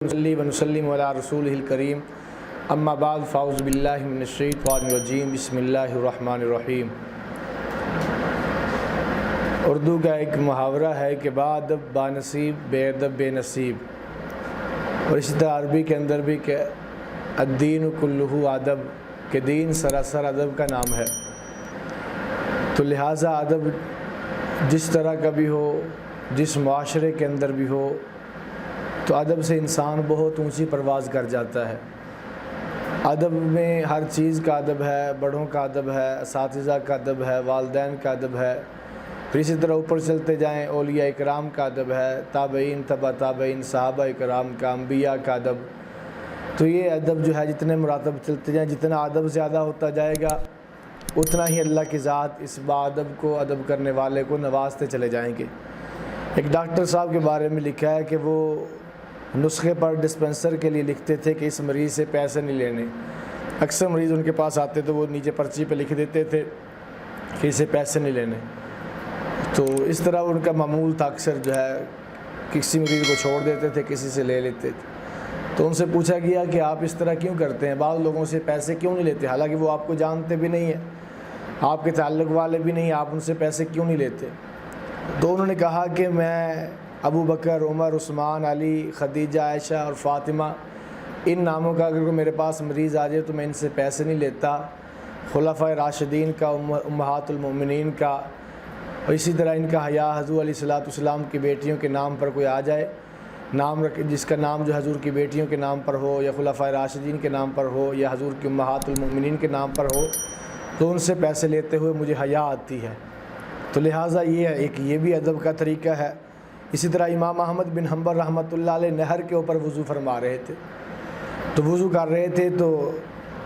نصلی و نسلم علی رسولہ الکریم اما بعد فاعوذ باللہ من الشیطان الرجیم بسم اللہ الرحمن الرحیم۔ اردو کا ایک محاورہ ہے کہ باادب بانصیب بے ادب بے نصیب، اور اسی طرح عربی کے اندر بھی کہ الدین کلہ ادب، کہ دین سراسر ادب کا نام ہے۔ تو لہٰذا ادب جس طرح کا بھی ہو، جس معاشرے کے اندر بھی ہو، تو ادب سے انسان بہت اونچی پرواز کر جاتا ہے۔ ادب میں ہر چیز کا ادب ہے، بڑوں کا ادب ہے، اساتذہ کا ادب ہے، والدین کا ادب ہے، پھر اسی طرح اوپر چلتے جائیں اولیاء اکرام کا ادب ہے، تابعین تبع تابعین، صحابہ اکرام کا، انبیاء کا ادب۔ تو یہ ادب جو ہے جتنے مراتب چلتے جائیں، جتنا ادب زیادہ ہوتا جائے گا اتنا ہی اللہ کی ذات اس باادب کو، ادب کرنے والے کو نوازتے چلے جائیں گے۔ ایک ڈاکٹر صاحب کے بارے میں لکھا ہے کہ وہ نسخے پر ڈسپنسر کے لیے لکھتے تھے کہ اس مریض سے پیسے نہیں لینے۔ اکثر مریض ان کے پاس آتے تو وہ نیچے پرچی پہ لکھ دیتے تھے کہ اسے پیسے نہیں لینے۔ تو اس طرح ان کا معمول تھا، اکثر جو ہے کسی مریض کو چھوڑ دیتے تھے، کسی سے لے لیتے تھے۔ تو ان سے پوچھا گیا کہ آپ اس طرح کیوں کرتے ہیں، بعض لوگوں سے پیسے کیوں نہیں لیتے، حالانکہ وہ آپ کو جانتے بھی نہیں ہیں، آپ کے تعلق والے بھی نہیں ہیں، آپ ان سے پیسے کیوں نہیں لیتے؟ تو انہوں نے کہا کہ میں ابو بکر، عمر، عثمان، علی، خدیجہ، عائشہ اور فاطمہ، ان ناموں کا اگر کوئی میرے پاس مریض آ جائے تو میں ان سے پیسے نہیں لیتا۔ خلفائے راشدین کا، امہات المؤمنین کا، اور اسی طرح ان کا حیا حضور علیہ السلام کی بیٹیوں کے نام پر کوئی آ جائے، نام جس کا نام جو حضور کی بیٹیوں کے نام پر ہو، یا خلفائے راشدین کے نام پر ہو، یا حضور کی امہات المؤمنین کے نام پر ہو، تو ان سے پیسے لیتے ہوئے مجھے حیا آتی ہے۔ تو لہٰذا یہ بھی ادب کا طریقہ ہے۔ اسی طرح امام احمد بن حنبل رحمۃ اللہ علیہ نہر کے اوپر وضو فرما رہے تھے، تو وضو کر رہے تھے تو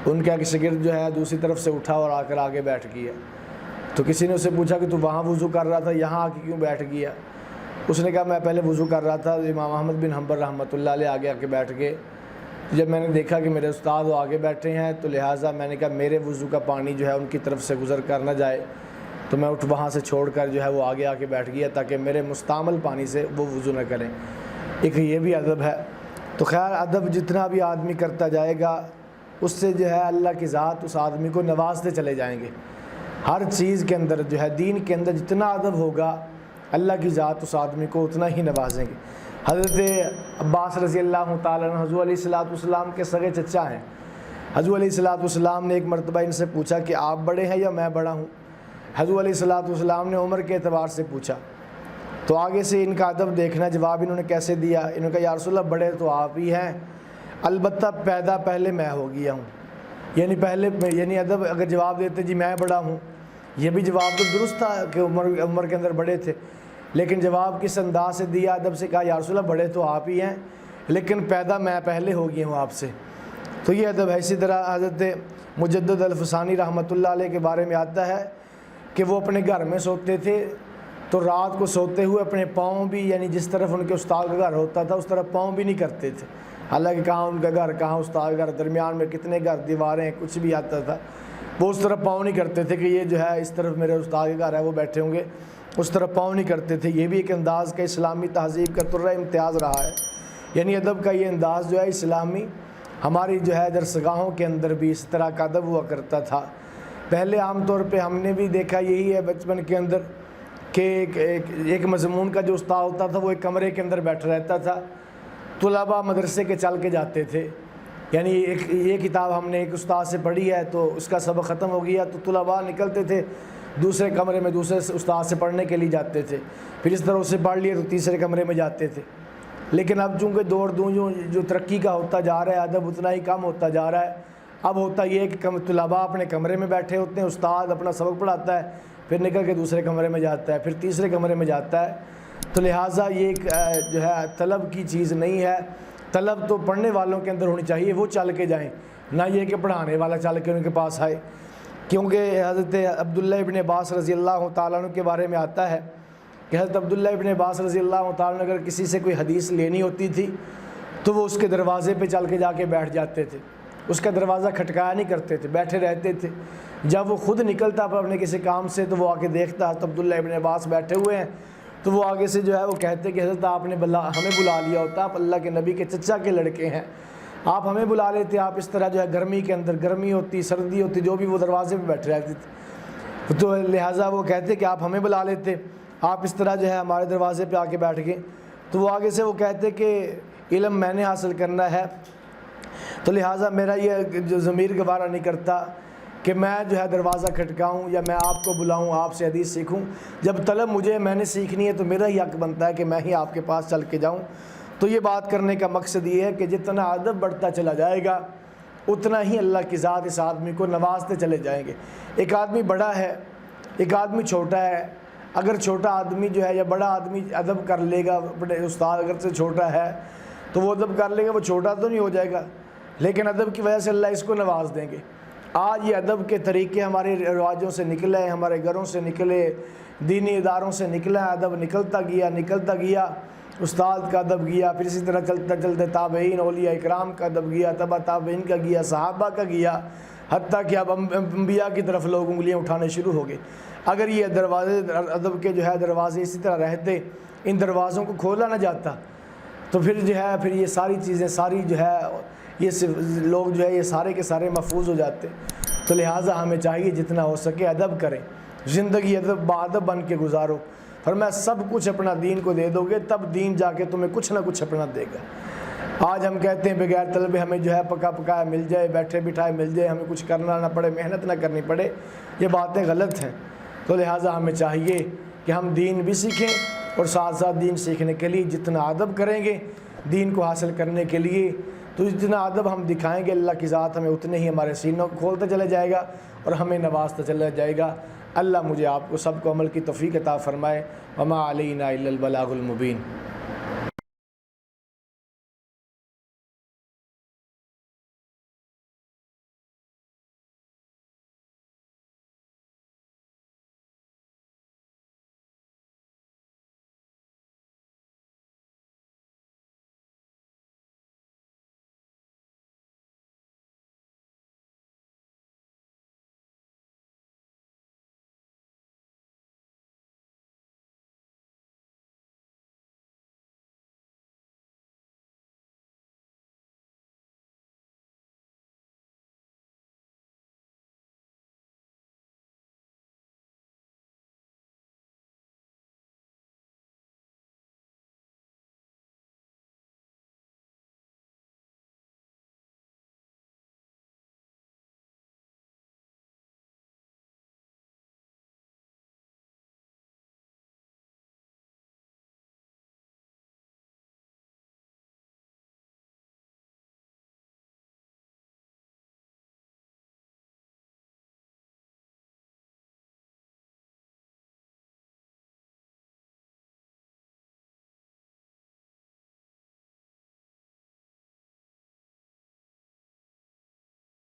ان کا ایک شاگرد جو ہے دوسری طرف سے اٹھا اور آ کر آگے بیٹھ گیا۔ تو کسی نے اس سے پوچھا کہ تو وہاں وضو کر رہا تھا، یہاں آ کے کیوں بیٹھ گیا؟ اس نے کہا میں پہلے وضو کر رہا تھا، امام احمد بن حنبل رحمۃ اللہ علیہ آگے آ کے بیٹھ گئے۔ جب میں نے دیکھا کہ میرے استاد وہ آگے بیٹھے ہیں تو لہٰذا میں نے کہا میرے وضو کا پانی جو ہے ان کی طرف سے گزر کر نہ جائے، تو میں وہاں سے چھوڑ کر جو ہے وہ آگے آ کے بیٹھ گیا تاکہ میرے مستعمل پانی سے وہ وضو نہ کریں۔ ایک یہ بھی ادب ہے۔ تو خیر ادب جتنا بھی آدمی کرتا جائے گا اس سے جو ہے اللہ کی ذات اس آدمی کو نوازتے چلے جائیں گے۔ ہر چیز کے اندر جو ہے دین کے اندر جتنا ادب ہوگا اللہ کی ذات اس آدمی کو اتنا ہی نوازیں گے۔ حضرت عباس رضی اللہ تعالیٰ عنہ حضور علیہ السلام کے سگے چچا ہیں۔ حضور علیہ السلام نے ایک مرتبہ ان سے پوچھا کہ آپ بڑے ہیں یا میں بڑا ہوں؟ حضور علیہ السلام نے عمر کے اعتبار سے پوچھا، تو آگے سے ان کا ادب دیکھنا، جواب انہوں نے کیسے دیا۔ انہوں نے کہا یا رسول اللہ بڑے تو آپ ہی ہیں، البتہ پیدا پہلے میں ہو گیا ہوں۔ یعنی ادب اگر جواب دیتے جی میں بڑا ہوں، یہ بھی جواب تو درست تھا کہ عمر کے اندر بڑے تھے، لیکن جواب کس انداز سے دیا، ادب سے کہا یا رسول اللہ بڑے تو آپ ہی ہیں لیکن پیدا میں پہلے ہو گیا ہوں آپ سے۔ تو یہ ادب ہے۔ اسی طرح حضرت مجدد الفسانی رحمۃ اللہ علیہ کے بارے میں آتا ہے کہ وہ اپنے گھر میں سوتے تھے تو رات کو سوتے ہوئے اپنے پاؤں بھی، یعنی جس طرف ان کے استاد کا گھر ہوتا تھا اس طرف پاؤں بھی نہیں کرتے تھے، حالانکہ کہاں ان کا گھر، کہاں استاد کا گھر، درمیان میں کتنے گھر، دیواریں، کچھ بھی آتا تھا، وہ اس طرف پاؤں نہیں کرتے تھے کہ یہ جو ہے اس طرف میرے استاد کا گھر ہے وہ بیٹھے ہوں گے، اس طرف پاؤں نہیں کرتے تھے۔ یہ بھی ایک انداز کا اسلامی تہذیب کا طرہ امتیاز رہا ہے۔ یعنی ادب کا یہ انداز جو ہے اسلامی، ہماری جو ہے درسگاہوں کے اندر بھی اس طرح کا ادب ہوا کرتا تھا۔ پہلے عام طور پہ ہم نے بھی دیکھا یہی ہے بچپن کے اندر کہ ایک مضمون کا جو استاد ہوتا تھا وہ ایک کمرے کے اندر بیٹھا رہتا تھا، طلباء مدرسے کے چل کے جاتے تھے، یعنی یہ کتاب ہم نے ایک استاد سے پڑھی ہے تو اس کا سبق ختم ہو گیا تو طلباء نکلتے تھے دوسرے کمرے میں دوسرے استاد سے پڑھنے کے لیے جاتے تھے، پھر اس طرح اسے پڑھ لیے تو تیسرے کمرے میں جاتے تھے۔ لیکن اب چونکہ دور جو ترقی کا ہوتا جا رہا ہے، ادب اتنا ہی کم ہوتا جا رہا ہے۔ اب ہوتا یہ ہے کہ طلباء اپنے کمرے میں بیٹھے ہوتے ہیں، استاد اپنا سبق پڑھاتا ہے، پھر نکل کے دوسرے کمرے میں جاتا ہے، پھر تیسرے کمرے میں جاتا ہے۔ تو لہٰذا یہ ایک جو ہے طلب کی چیز نہیں ہے۔ طلب تو پڑھنے والوں کے اندر ہونی چاہیے، وہ چل کے جائیں، نہ یہ کہ پڑھانے والا چل کے ان کے پاس آئے۔ کیونکہ حضرت عبداللہ ابن عباس رضی اللہ تعالیٰ عنہ کے بارے میں آتا ہے کہ حضرت عبداللہ ابن عباس رضی اللہ تعالیٰ عنہ اگر کسی سے کوئی حدیث لینی ہوتی تھی تو وہ اس کے دروازے پہ چل کے جا کے بیٹھ جاتے تھے، اس کا دروازہ کھٹکایا نہیں کرتے تھے، بیٹھے رہتے تھے۔ جب وہ خود نکلتا اپنے کسی کام سے تو وہ آ کے دیکھتا تو عبداللہ ابن عباس بیٹھے ہوئے ہیں، تو وہ آگے سے جو ہے وہ کہتے کہ حضرت آپ نے ہمیں بلا لیا ہوتا، آپ اللہ کے نبی کے چچا کے لڑکے ہیں، آپ ہمیں بلا لیتے، آپ اس طرح جو ہے گرمی کے اندر، گرمی ہوتی سردی ہوتی جو بھی، وہ دروازے پہ بیٹھے رہتے تھے، تو لہٰذا وہ کہتے کہ آپ ہمیں بلا لیتے، آپ اس طرح جو ہے ہمارے دروازے پہ آ کے بیٹھ گئے۔ تو وہ آگے سے وہ کہتے کہ علم میں نے حاصل کرنا ہے، تو لہٰذا میرا یہ جو ضمیر گوارا نہیں کرتا کہ میں جو ہے دروازہ کھٹکاؤں یا میں آپ کو بلاؤں، آپ سے حدیث سیکھوں، جب طلب میں نے سیکھنی ہے تو میرا ہی حق بنتا ہے کہ میں ہی آپ کے پاس چل کے جاؤں۔ تو یہ بات کرنے کا مقصد یہ ہے کہ جتنا ادب بڑھتا چلا جائے گا اتنا ہی اللہ کی ذات اس آدمی کو نوازتے چلے جائیں گے۔ ایک آدمی بڑا ہے، ایک آدمی چھوٹا ہے، اگر چھوٹا آدمی جو ہے یا بڑا آدمی ادب کر لے گا، بڑے استاد اگر سے چھوٹا ہے تو وہ ادب کر لے گا، وہ چھوٹا تو نہیں ہو جائے گا، لیکن ادب کی وجہ سے اللہ اس کو نواز دیں گے۔ آج یہ ادب کے طریقے ہمارے رواجوں سے نکلے ہیں، ہمارے گھروں سے نکلے، دینی اداروں سے نکلا، ادب نکلتا گیا، استاد کا ادب گیا، پھر اسی طرح چلتے چلتے تابعین، اولیاء اکرام کا ادب گیا، تبع تابعین کا گیا، صحابہ کا گیا، حتیٰ کہ اب انبیاء کی طرف لوگ انگلیاں اٹھانے شروع ہو گئے۔ اگر یہ دروازے ادب کے جو ہے دروازے اسی طرح رہتے، ان دروازوں کو کھولا نہ جاتا، تو پھر جو ہے پھر یہ ساری چیزیں ساری جو ہے یہ لوگ جو ہے یہ سارے کے سارے محفوظ ہو جاتے۔ تو لہٰذا ہمیں چاہیے جتنا ہو سکے ادب کریں، زندگی باادب بن کے گزارو۔ فرمایا سب کچھ اپنا دین کو دے دو گے تب دین جا کے تمہیں کچھ نہ کچھ اپنا دے گا۔ آج ہم کہتے ہیں بغیر طلبے ہمیں جو ہے پکا پکایا مل جائے، بیٹھے بٹھائے مل جائے، ہمیں کچھ کرنا نہ پڑے، محنت نہ کرنی پڑے، یہ باتیں غلط ہیں۔ تو لہٰذا ہمیں چاہیے کہ ہم دین بھی سیکھیں اور ساتھ ساتھ دین سیکھنے کے لیے جتنا ادب کریں گے دین کو حاصل کرنے کے لیے، تو جتنا ادب ہم دکھائیں گے اللہ کی ذات ہمیں اتنے ہی ہمارے سینوں کو کھولتا چلا جائے گا اور ہمیں نوازتا چلا جائے گا۔ اللہ مجھے آپ کو سب کو عمل کی توفیق عطا فرمائے۔ وما علینا الا البلاغ المبین۔